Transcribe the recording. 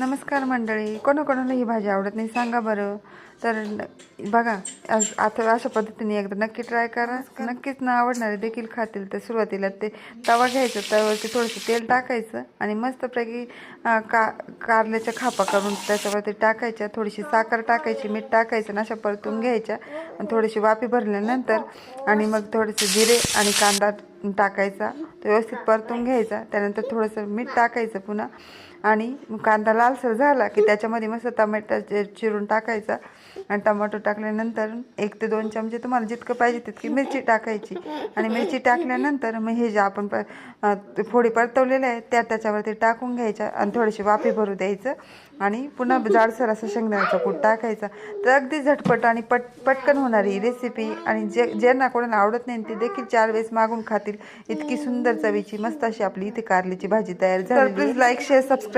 नमस्कार मंडळी, कोणाकोणाला ही भाजी आवडत नाही सांगा बरं. तर बघा, आता अशा पद्धतीने एकदा नक्की ट्राय करा. नक्कीच ना आवडणारे देखील खातील. तर सुरुवातीला ते तवा घ्यायचा, तव्यावरती थोडंसं तेल टाकायचं आणि मस्तपैकी कारल्याच्या खापा करून त्याच्यावरती टाकायच्या, थोडीशी साखर टाकायची, मीठ टाकायचं आणि अशा परतून घ्यायच्या आणि थोडीशी वाफी भरल्यानंतर आणि मग थोडेसे जिरे आणि कांदा टाकायचा, तो व्यवस्थित परतून घ्यायचा. त्यानंतर थोडंसं मीठ टाकायचं पुन्हा आणि कांदा लालसर झाला की त्याच्यामध्ये मस्त टमाटर चिरून टाकायचा आणि टमाटो टाकल्यानंतर 1 ते 2 चमचे तुम्हाला जितकं पाहिजे तितकी मिरची टाकायची आणि मिरची टाकल्यानंतर मग हे जे आपण फोडी परतवलेल्या आहेत त्याच्यावरती टाकून घ्यायच्या आणि थोडीशी वाफे भरू द्यायचं आणि पुन्हा जाडसर असं शेंगदाण्याचा कूट टाकायचा. तर अगदी झटपट आणि पटकन होणारी रेसिपी आणि ज्यांना कोणाला आवडत नाही ते देखील 4 वेळेस मागून खातील. इतकी सुंदर चवीची मस्त अशी आपली इथे कारल्याची भाजी तयार झाली. तर प्लीज लाईक शेअर सबस्क्राईब